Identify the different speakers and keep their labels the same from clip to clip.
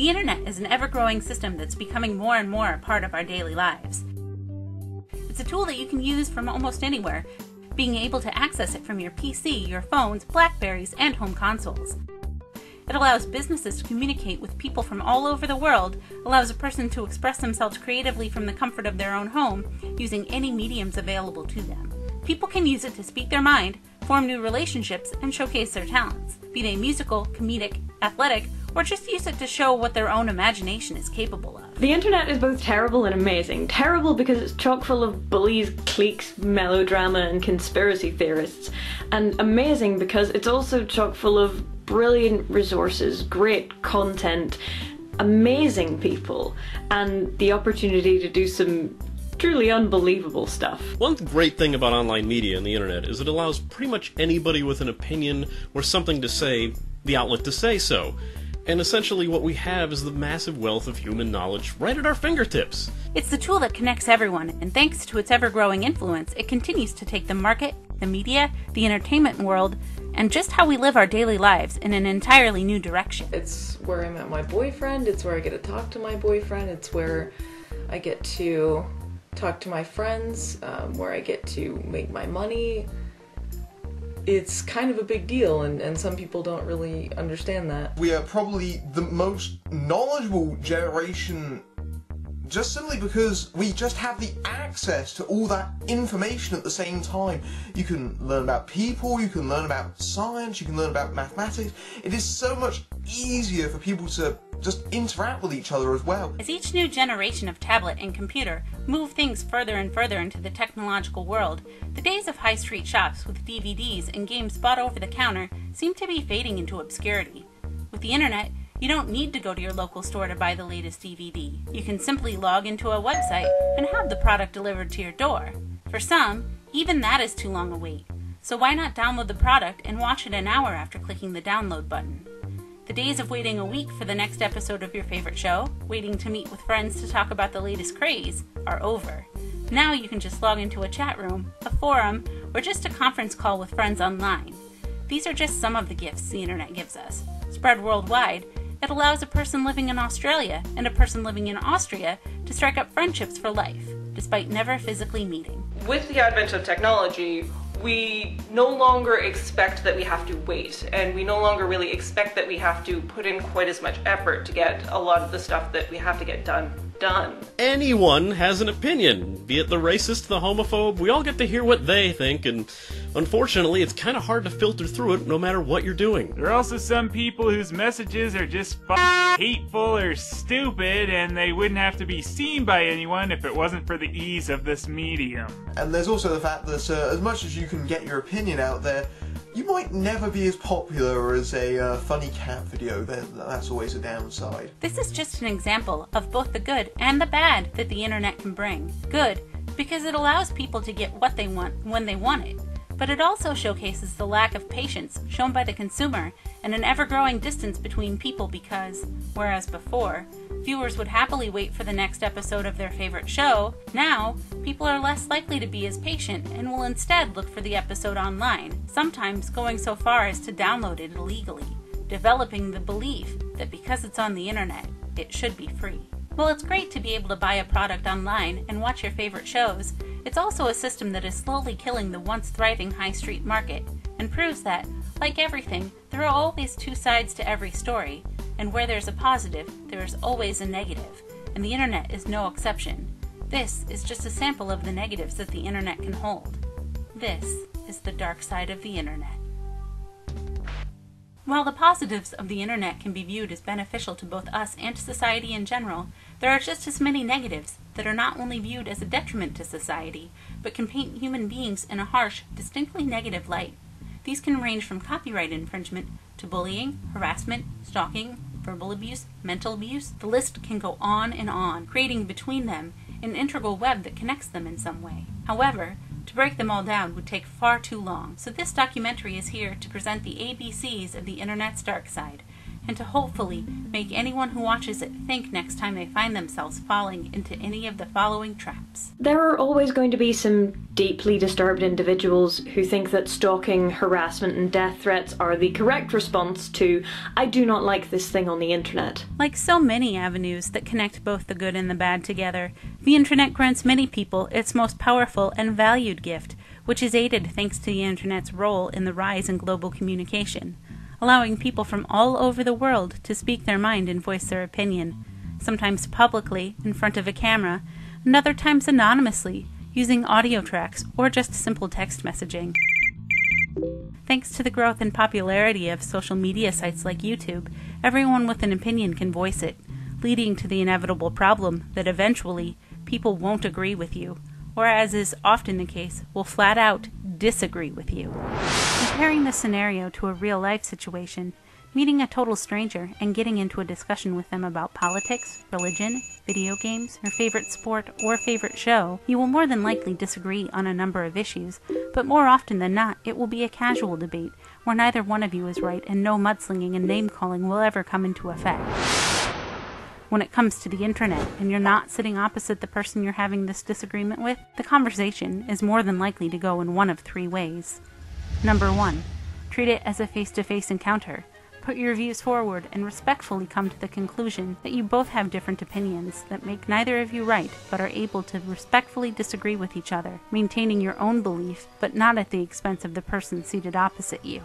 Speaker 1: The internet is an ever-growing system that's becoming more and more a part of our daily lives. It's a tool that you can use from almost anywhere, being able to access it from your PC, your phones, Blackberries, and home consoles. It allows businesses to communicate with people from all over the world, allows a person to express themselves creatively from the comfort of their own home, using any mediums available to them. People can use it to speak their mind, form new relationships, and showcase their talents, be they musical, comedic, athletic, or just use it to show what their own imagination is capable of.
Speaker 2: The internet is both terrible and amazing. Terrible because it's chock full of bullies, cliques, melodrama, and conspiracy theorists. And amazing because it's also chock full of brilliant resources, great content, amazing people, and the opportunity to do some truly unbelievable stuff.
Speaker 3: One great thing about online media and the internet is it allows pretty much anybody with an opinion or something to say the outlet to say so. And essentially what we have is the massive wealth of human knowledge right at our fingertips.
Speaker 1: It's the tool that connects everyone, and thanks to its ever-growing influence, it continues to take the market, the media, the entertainment world, and just how we live our daily lives in an entirely new direction.
Speaker 4: It's where I met my boyfriend, it's where I get to talk to my boyfriend, it's where I get to talk to my friends, where I get to make my money. It's kind of a big deal, and some people don't really understand that.
Speaker 5: We are probably the most knowledgeable generation just simply because we just have the access to all that information at the same time. You can learn about people, you can learn about science, you can learn about mathematics. It is so much easier for people to just interact with each other as well.
Speaker 1: As each new generation of tablet and computer move things further and further into the technological world, the days of high street shops with DVDs and games bought over the counter seem to be fading into obscurity. With the internet, you don't need to go to your local store to buy the latest DVD. You can simply log into a website and have the product delivered to your door. For some, even that is too long a wait. So why not download the product and watch it an hour after clicking the download button? The days of waiting a week for the next episode of your favorite show, waiting to meet with friends to talk about the latest craze, are over. Now you can just log into a chat room, a forum, or just a conference call with friends online. These are just some of the gifts the internet gives us. Spread worldwide, it allows a person living in Australia and a person living in Austria to strike up friendships for life, despite never physically meeting.
Speaker 6: With the advent of technology, we no longer expect that we have to wait, and we no longer really expect that we have to put in quite as much effort to get a lot of the stuff that we have to get done.
Speaker 3: Anyone has an opinion, be it the racist, the homophobe, we all get to hear what they think, and unfortunately it's kind of hard to filter through it no matter what you're doing.
Speaker 7: There are also some people whose messages are just hateful or stupid, and they wouldn't have to be seen by anyone if it wasn't for the ease of this medium.
Speaker 5: And there's also the fact that as much as you can get your opinion out there, you might never be as popular as a funny cat video. That's always a downside.
Speaker 1: This is just an example of both the good and the bad that the internet can bring. Good, because it allows people to get what they want when they want it. But it also showcases the lack of patience shown by the consumer and an ever-growing distance between people because, whereas before, viewers would happily wait for the next episode of their favorite show, now, people are less likely to be as patient and will instead look for the episode online, sometimes going so far as to download it illegally, developing the belief that because it's on the internet, it should be free. While it's great to be able to buy a product online and watch your favorite shows, it's also a system that is slowly killing the once thriving high street market and proves that, like everything, there are always two sides to every story, and where there's a positive, there is always a negative, and the internet is no exception. This is just a sample of the negatives that the internet can hold. This is the dark side of the internet. While the positives of the internet can be viewed as beneficial to both us and to society in general, there are just as many negatives that are not only viewed as a detriment to society, but can paint human beings in a harsh, distinctly negative light. These can range from copyright infringement to bullying, harassment, stalking, verbal abuse, mental abuse. The list can go on, creating between them an integral web that connects them in some way. However, to break them all down would take far too long, so this documentary is here to present the ABCs of the internet's dark side, and to hopefully make anyone who watches it think next time they find themselves falling into any of the following traps.
Speaker 2: There are always going to be some deeply disturbed individuals who think that stalking, harassment, and death threats are the correct response to, "I do not like this thing on the internet."
Speaker 1: Like so many avenues that connect both the good and the bad together, the internet grants many people its most powerful and valued gift, which is aided thanks to the internet's role in the rise in global communication, allowing people from all over the world to speak their mind and voice their opinion, sometimes publicly in front of a camera, and other times anonymously, using audio tracks or just simple text messaging. Thanks to the growth and popularity of social media sites like YouTube, everyone with an opinion can voice it, leading to the inevitable problem that eventually people won't agree with you, or as is often the case, will flat out disagree with you. Comparing this scenario to a real-life situation, meeting a total stranger and getting into a discussion with them about politics, religion, video games, your favorite sport, or favorite show, you will more than likely disagree on a number of issues, but more often than not, it will be a casual debate where neither one of you is right and no mudslinging and name-calling will ever come into effect. When it comes to the internet and you're not sitting opposite the person you're having this disagreement with, the conversation is more than likely to go in one of three ways. Number 1. Treat it as a face-to-face encounter. Put your views forward and respectfully come to the conclusion that you both have different opinions that make neither of you right, but are able to respectfully disagree with each other, maintaining your own belief, but not at the expense of the person seated opposite you.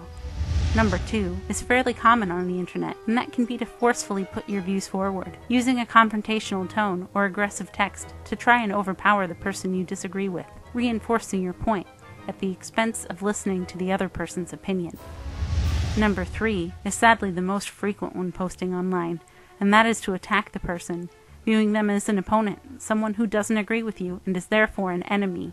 Speaker 1: Number 2 is fairly common on the internet, and that can be to forcefully put your views forward, using a confrontational tone or aggressive text to try and overpower the person you disagree with, reinforcing your point at the expense of listening to the other person's opinion. Number 3 is sadly the most frequent when posting online, and that is to attack the person, viewing them as an opponent, someone who doesn't agree with you and is therefore an enemy,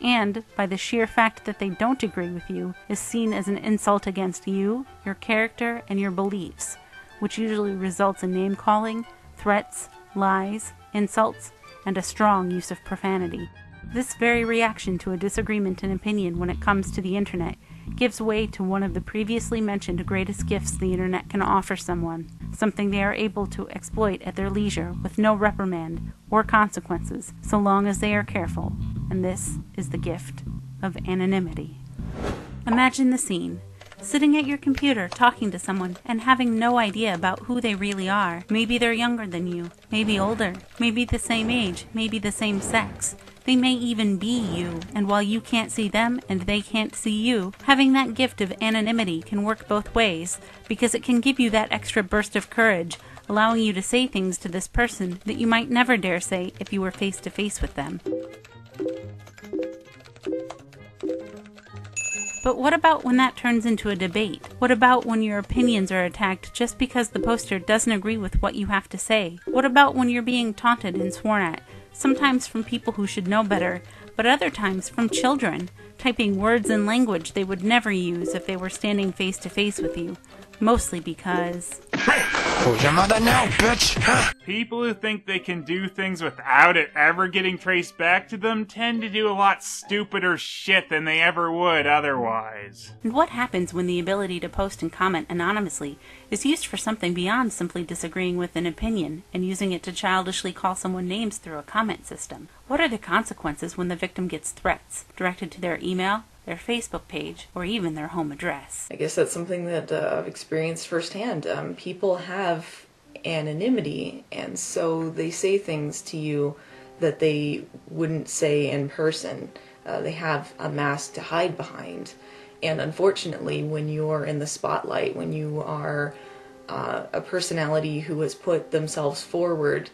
Speaker 1: and, by the sheer fact that they don't agree with you, is seen as an insult against you, your character, and your beliefs, which usually results in name-calling, threats, lies, insults, and a strong use of profanity. This very reaction to a disagreement in opinion when it comes to the internet gives way to one of the previously mentioned greatest gifts the internet can offer someone, something they are able to exploit at their leisure with no reprimand or consequences, so long as they are careful, and this is the gift of anonymity. Imagine the scene. Sitting at your computer talking to someone and having no idea about who they really are. Maybe they're younger than you, maybe older, maybe the same age, maybe the same sex. They may even be you, and while you can't see them and they can't see you, having that gift of anonymity can work both ways, because it can give you that extra burst of courage, allowing you to say things to this person that you might never dare say if you were face to face with them. But what about when that turns into a debate? What about when your opinions are attacked just because the poster doesn't agree with what you have to say? What about when you're being taunted and sworn at? Sometimes from people who should know better, but other times from children, typing words and language they would never use if they were standing face to face with you. Mostly because...
Speaker 8: Who's your mother now, bitch?
Speaker 7: People who think they can do things without it ever getting traced back to them tend to do a lot stupider shit than they ever would otherwise.
Speaker 1: And what happens when the ability to post and comment anonymously is used for something beyond simply disagreeing with an opinion and using it to childishly call someone names through a comment system? What are the consequences when the victim gets threats directed to their email, their Facebook page, or even their home address?
Speaker 4: I guess that's something that I've experienced firsthand. People have anonymity, and so they say things to you that they wouldn't say in person. They have a mask to hide behind. And unfortunately, when you're in the spotlight, when you are a personality who has put themselves forward,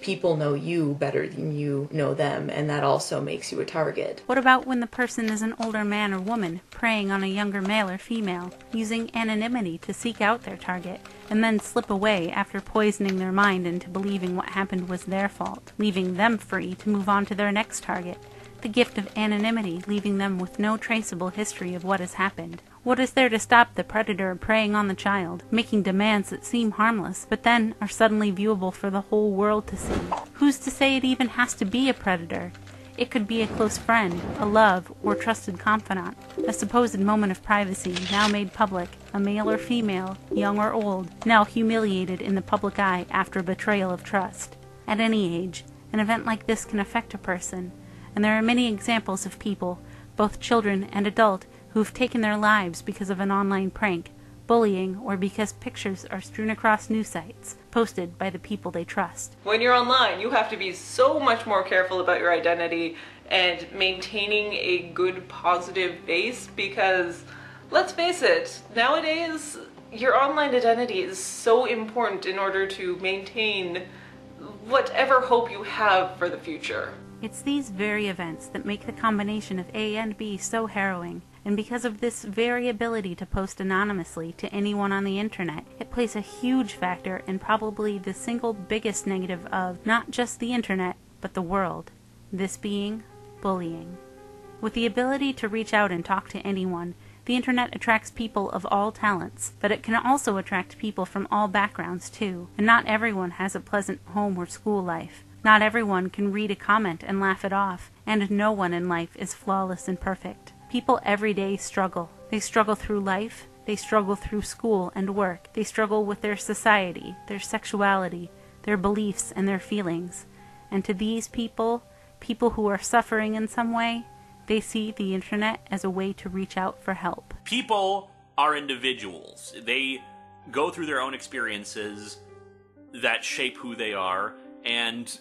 Speaker 4: people know you better than you know them, and that also makes you a target.
Speaker 1: What about when the person is an older man or woman preying on a younger male or female, using anonymity to seek out their target, and then slip away after poisoning their mind into believing what happened was their fault, leaving them free to move on to their next target? The gift of anonymity leaving them with no traceable history of what has happened. What is there to stop the predator preying on the child, making demands that seem harmless, but then are suddenly viewable for the whole world to see? Who's to say it even has to be a predator? It could be a close friend, a love, or trusted confidant, a supposed moment of privacy now made public, a male or female, young or old, now humiliated in the public eye after a betrayal of trust. At any age, an event like this can affect a person, and there are many examples of people, both children and adult, who have taken their lives because of an online prank, bullying, or because pictures are strewn across news sites, posted by the people they trust.
Speaker 6: When you're online, you have to be so much more careful about your identity and maintaining a good, positive base because, let's face it, nowadays, your online identity is so important in order to maintain whatever hope you have for the future.
Speaker 1: It's these very events that make the combination of A and B so harrowing, and because of this very ability to post anonymously to anyone on the internet, it plays a huge factor in probably the single biggest negative of not just the internet, but the world, this being bullying. With the ability to reach out and talk to anyone, the internet attracts people of all talents, but it can also attract people from all backgrounds too, and not everyone has a pleasant home or school life. Not everyone can read a comment and laugh it off, and no one in life is flawless and perfect. People every day struggle. They struggle through life, they struggle through school and work, they struggle with their society, their sexuality, their beliefs and their feelings. And to these people, people who are suffering in some way, they see the internet as a way to reach out for help.
Speaker 9: People are individuals. They go through their own experiences that shape who they are, and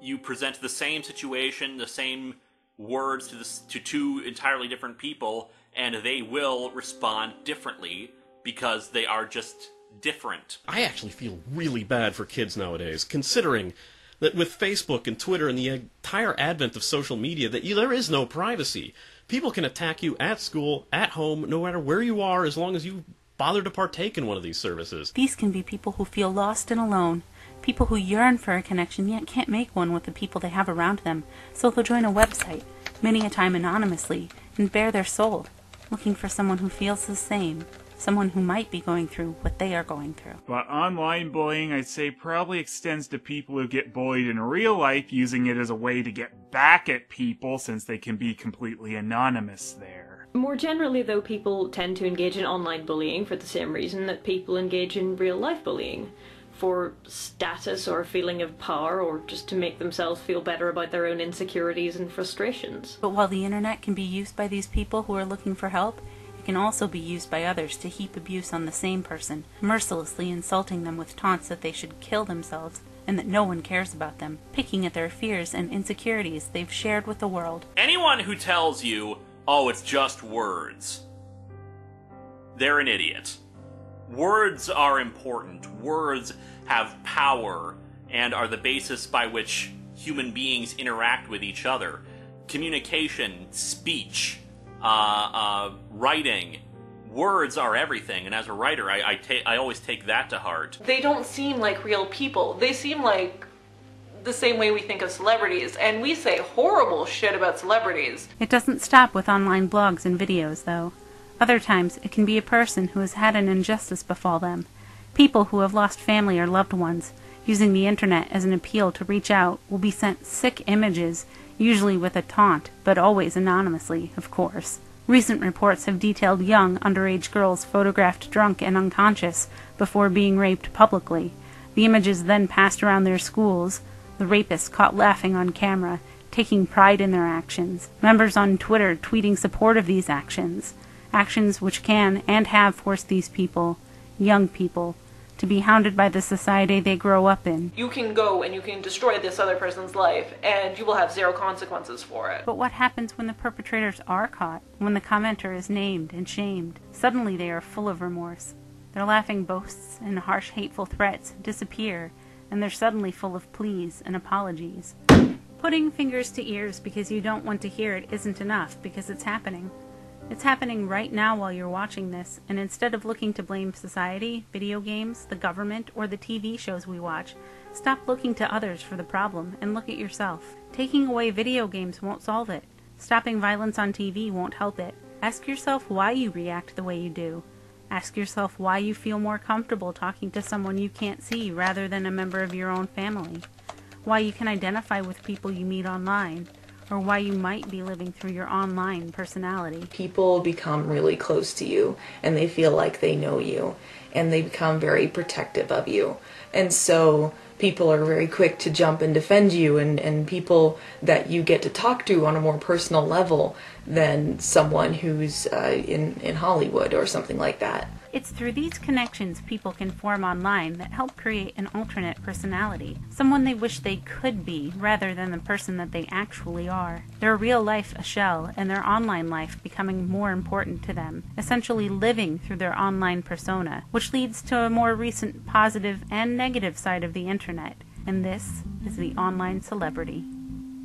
Speaker 9: you present the same situation, the same words to two entirely different people, and they will respond differently because they are just different.
Speaker 3: I actually feel really bad for kids nowadays, considering that with Facebook and Twitter and the entire advent of social media, that there is no privacy. People can attack you at school, at home, no matter where you are, as long as you bother to partake in one of these services.
Speaker 1: These can be people who feel lost and alone, people who yearn for a connection yet can't make one with the people they have around them, so they'll join a website, many a time anonymously, and bare their soul, looking for someone who feels the same, someone who might be going through what they are going through.
Speaker 7: But online bullying, I'd say, probably extends to people who get bullied in real life, using it as a way to get back at people since they can be completely anonymous there.
Speaker 2: More generally, though, people tend to engage in online bullying for the same reason that people engage in real-life bullying. For status or a feeling of power, or just to make themselves feel better about their own insecurities and frustrations.
Speaker 1: But while the internet can be used by these people who are looking for help, it can also be used by others to heap abuse on the same person, mercilessly insulting them with taunts that they should kill themselves and that no one cares about them, picking at their fears and insecurities they've shared with the world.
Speaker 9: Anyone who tells you, oh, it's just words, they're an idiot. Words are important. Words have power and are the basis by which human beings interact with each other. Communication, speech, writing, words are everything, and as a writer, I always take that to heart.
Speaker 6: They don't seem like real people. They seem like the same way we think of celebrities, and we say horrible shit about celebrities.
Speaker 1: It doesn't stop with online blogs and videos, though. Other times, it can be a person who has had an injustice befall them. People who have lost family or loved ones, using the internet as an appeal to reach out, will be sent sick images, usually with a taunt, but always anonymously, of course. Recent reports have detailed young, underage girls photographed drunk and unconscious before being raped publicly. The images then passed around their schools, the rapists caught laughing on camera, taking pride in their actions, members on Twitter tweeting support of these actions. Actions which can and have forced these people, young people, to be hounded by the society they grow up in.
Speaker 6: You can go and you can destroy this other person's life, and you will have zero consequences for it.
Speaker 1: But what happens when the perpetrators are caught? When the commenter is named and shamed? Suddenly they are full of remorse. Their laughing boasts and harsh, hateful threats disappear, and they're suddenly full of pleas and apologies. Putting fingers to ears because you don't want to hear it isn't enough, because it's happening. It's happening right now while you're watching this, and instead of looking to blame society, video games, the government, or the TV shows we watch, stop looking to others for the problem and look at yourself. Taking away video games won't solve it. Stopping violence on TV won't help it. Ask yourself why you react the way you do. Ask yourself why you feel more comfortable talking to someone you can't see rather than a member of your own family. Why you can identify with people you meet online. or why you might be living through your online personality.
Speaker 4: People become really close to you, and they feel like they know you, and they become very protective of you. And so people are very quick to jump and defend you, and people that you get to talk to on a more personal level than someone who's in Hollywood or something like that.
Speaker 1: It's through these connections people can form online that help create an alternate personality, someone they wish they could be rather than the person that they actually are. Their real life a shell, and their online life becoming more important to them, essentially living through their online persona, which leads to a more recent positive and negative side of the internet, and this is the online celebrity.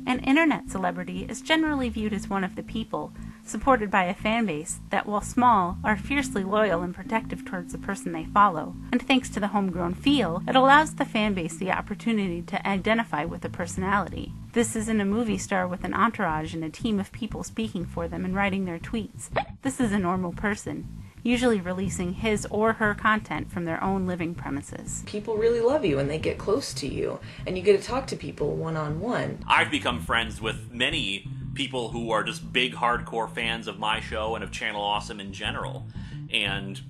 Speaker 1: An internet celebrity is generally viewed as one of the people, supported by a fan base that, while small, are fiercely loyal and protective towards the person they follow. And thanks to the homegrown feel, it allows the fan base the opportunity to identify with the personality. This isn't a movie star with an entourage and a team of people speaking for them and writing their tweets. This is a normal person, usually releasing his or her content from their own living premises.
Speaker 4: People really love you and they get close to you, and you get to talk to people one-on-one.
Speaker 9: I've become friends with many people who are just big hardcore fans of my show and of Channel Awesome in general, and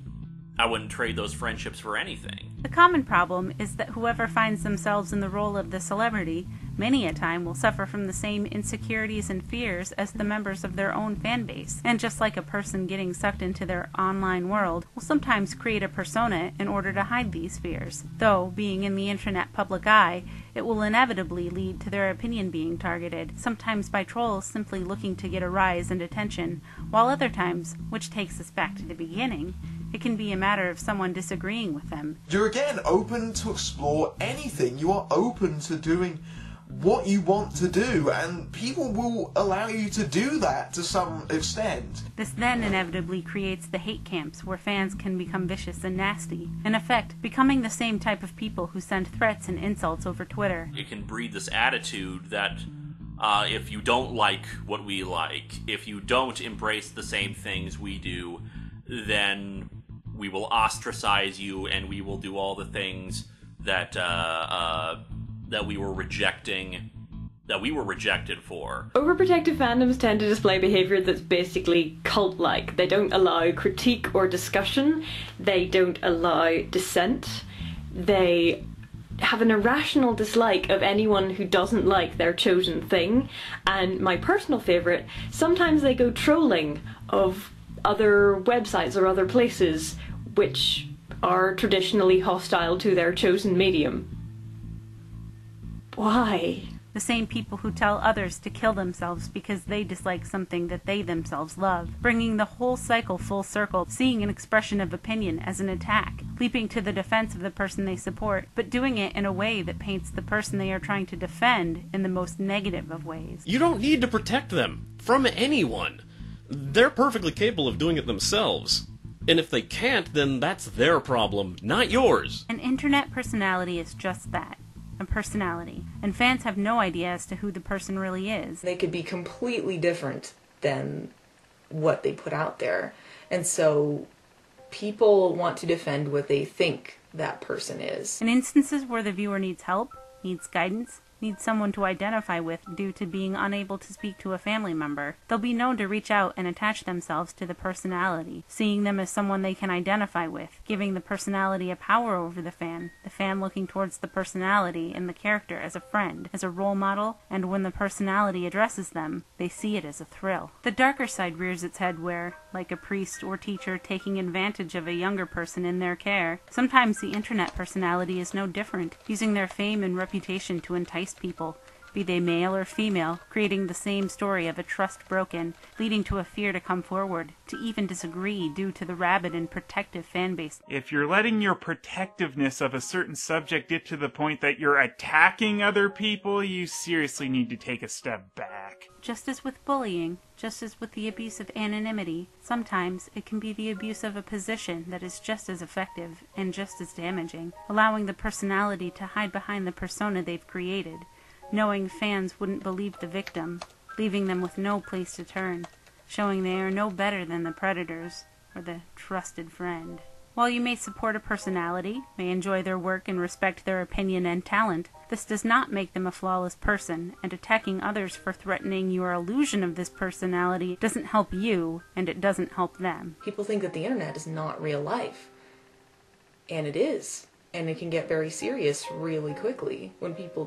Speaker 9: I wouldn't trade those friendships for anything.
Speaker 1: The common problem is that whoever finds themselves in the role of the celebrity many a time will suffer from the same insecurities and fears as the members of their own fan base, and just like a person getting sucked into their online world will sometimes create a persona in order to hide these fears. Though, being in the internet public eye, it will inevitably lead to their opinion being targeted, sometimes by trolls simply looking to get a rise in attention, while other times, which takes us back to the beginning, it can be a matter of someone disagreeing with them.
Speaker 5: You're again open to explore anything. You are open to doing what you want to do, and people will allow you to do that to some extent.
Speaker 1: This then inevitably creates the hate camps where fans can become vicious and nasty, in effect becoming the same type of people who send threats and insults over Twitter.
Speaker 9: It can breed this attitude that if you don't like what we like, if you don't embrace the same things we do, then we will ostracize you and we will do all the things that that we were rejected for.
Speaker 2: Overprotective fandoms tend to display behavior that's basically cult-like. They don't allow critique or discussion. They don't allow dissent. They have an irrational dislike of anyone who doesn't like their chosen thing. And my personal favourite, sometimes they go trolling of other websites or other places which are traditionally hostile to their chosen medium. Why?
Speaker 1: The same people who tell others to kill themselves because they dislike something that they themselves love, bringing the whole cycle full circle, seeing an expression of opinion as an attack, leaping to the defense of the person they support, but doing it in a way that paints the person they are trying to defend in the most negative of ways.
Speaker 3: You don't need to protect them from anyone. They're perfectly capable of doing it themselves. And if they can't, then that's their problem, not yours.
Speaker 1: An internet personality is just that. A personality, and fans have no idea as to who the person really is.
Speaker 4: They could be completely different than what they put out there, and so people want to defend what they think that person is.
Speaker 1: In instances where the viewer needs help, needs guidance, needs someone to identify with due to being unable to speak to a family member, they'll be known to reach out and attach themselves to the personality, seeing them as someone they can identify with, giving the personality a power over the fan looking towards the personality and the character as a friend, as a role model, and when the personality addresses them, they see it as a thrill. The darker side rears its head where, like a priest or teacher taking advantage of a younger person in their care, sometimes the internet personality is no different, using their fame and reputation to entice people, be they male or female, creating the same story of a trust broken, leading to a fear to come forward, to even disagree due to the rabid and protective fan base.
Speaker 7: If you're letting your protectiveness of a certain subject get to the point that you're attacking other people, you seriously need to take a step back.
Speaker 1: Just as with bullying, just as with the abuse of anonymity, sometimes it can be the abuse of a position that is just as effective and just as damaging, allowing the personality to hide behind the persona they've created, knowing fans wouldn't believe the victim, leaving them with no place to turn, showing they are no better than the predators or the trusted friend. While you may support a personality, may enjoy their work and respect their opinion and talent, This does not make them a flawless person, and attacking others for threatening your illusion of this personality doesn't help you, and it doesn't help them.
Speaker 4: People think that the internet is not real life. And it is. And it can get very serious really quickly when people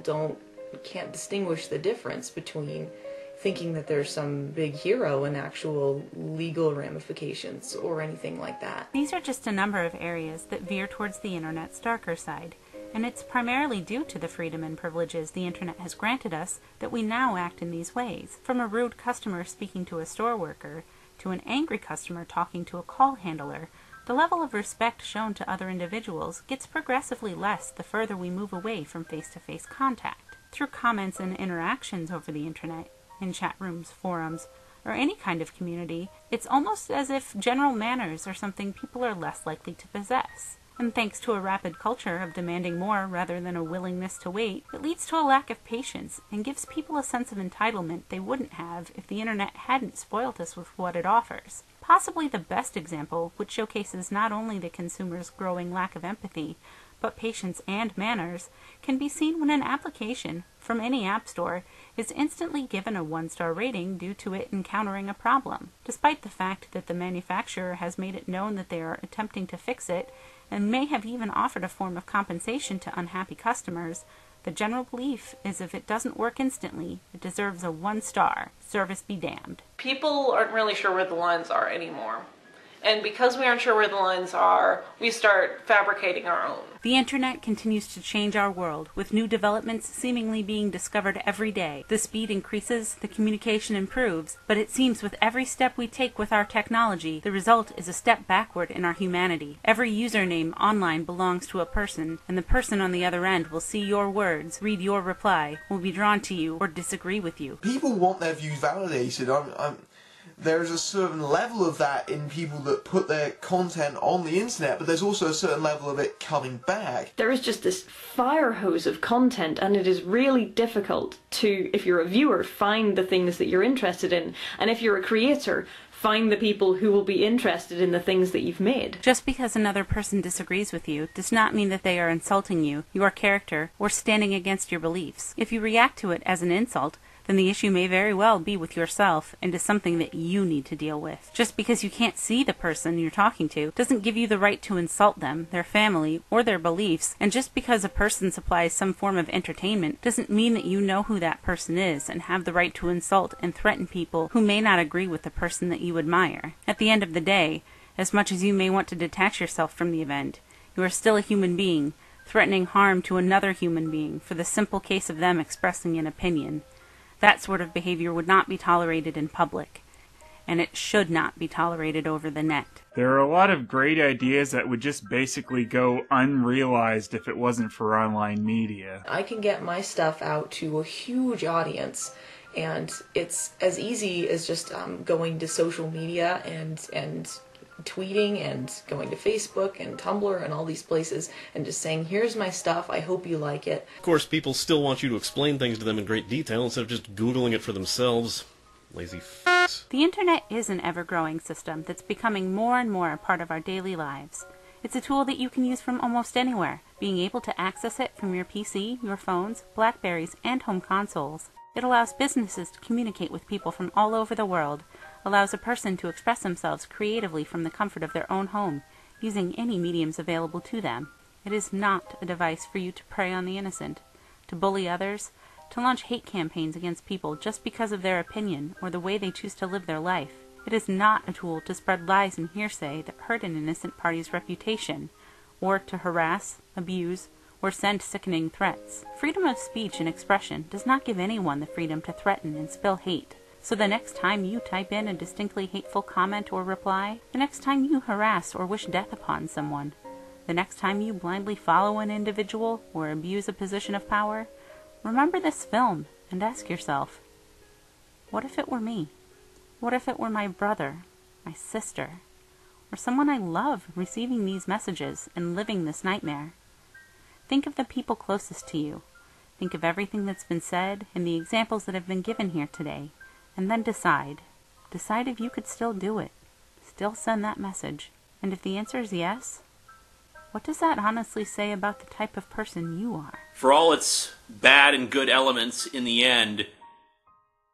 Speaker 4: can't distinguish the difference between thinking that there's some big hero and actual legal ramifications or anything like that.
Speaker 1: These are just a number of areas that veer towards the internet's darker side, and it's primarily due to the freedom and privileges the internet has granted us that we now act in these ways. From a rude customer speaking to a store worker, to an angry customer talking to a call handler, the level of respect shown to other individuals gets progressively less the further we move away from face-to-face contact. Through comments and interactions over the internet, in chat rooms, forums, or any kind of community, it's almost as if general manners are something people are less likely to possess. And thanks to a rapid culture of demanding more rather than a willingness to wait, it leads to a lack of patience and gives people a sense of entitlement they wouldn't have if the internet hadn't spoiled us with what it offers. Possibly the best example, which showcases not only the consumer's growing lack of empathy, but patience and manners, can be seen when an application from any app store is instantly given a 1-star rating due to it encountering a problem, despite the fact that the manufacturer has made it known that they are attempting to fix it and may have even offered a form of compensation to unhappy customers. The general belief is if it doesn't work instantly, it deserves a 1-star. Service be damned.
Speaker 6: People aren't really sure where the lines are anymore. And because we aren't sure where the lines are, we start fabricating our own.
Speaker 1: The internet continues to change our world, with new developments seemingly being discovered every day. The speed increases, the communication improves, but it seems with every step we take with our technology, the result is a step backward in our humanity. Every username online belongs to a person, and the person on the other end will see your words, read your reply, will be drawn to you, or disagree with you.
Speaker 5: People want their views validated. There's a certain level of that in people that put their content on the internet, but there's also a certain level of it coming back.
Speaker 2: There is just this fire hose of content, and it is really difficult to, if you're a viewer, find the things that you're interested in, and if you're a creator, find the people who will be interested in the things that you've made.
Speaker 1: Just because another person disagrees with you does not mean that they are insulting you, your character, or standing against your beliefs. If you react to it as an insult, then the issue may very well be with yourself and is something that you need to deal with. Just because you can't see the person you're talking to doesn't give you the right to insult them, their family, or their beliefs, and just because a person supplies some form of entertainment doesn't mean that you know who that person is and have the right to insult and threaten people who may not agree with the person that you admire. At the end of the day, as much as you may want to detach yourself from the event, you are still a human being, threatening harm to another human being for the simple case of them expressing an opinion. That sort of behavior would not be tolerated in public, and it should not be tolerated over the net.
Speaker 7: There are a lot of great ideas that would just basically go unrealized if it wasn't for online media.
Speaker 4: I can get my stuff out to a huge audience, and it's as easy as just going to social media and tweeting and going to Facebook and Tumblr and all these places and just saying, here's my stuff, I hope you like it.
Speaker 3: Of course, people still want you to explain things to them in great detail instead of just Googling it for themselves. Lazy f***s.
Speaker 1: The internet is an ever-growing system that's becoming more and more a part of our daily lives. It's a tool that you can use from almost anywhere, being able to access it from your PC, your phones, Blackberries, and home consoles. It allows businesses to communicate with people from all over the world, allows a person to express themselves creatively from the comfort of their own home, using any mediums available to them. It is not a device for you to prey on the innocent, to bully others, to launch hate campaigns against people just because of their opinion or the way they choose to live their life. It is not a tool to spread lies and hearsay that hurt an innocent party's reputation, or to harass, abuse, or send sickening threats. Freedom of speech and expression does not give anyone the freedom to threaten and spill hate. So the next time you type in a distinctly hateful comment or reply, the next time you harass or wish death upon someone, the next time you blindly follow an individual or abuse a position of power, remember this film and ask yourself, what if it were me? What if it were my brother, my sister, or someone I love receiving these messages and living this nightmare? Think of the people closest to you. Think of everything that's been said and the examples that have been given here today, and then decide. Decide if you could still do it. Still send that message. And if the answer is yes, What does that honestly say about the type of person you are?
Speaker 9: For all its bad and good elements, in the end,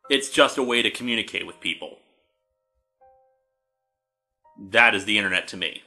Speaker 9: it's just a way to communicate with people. That is the internet to me.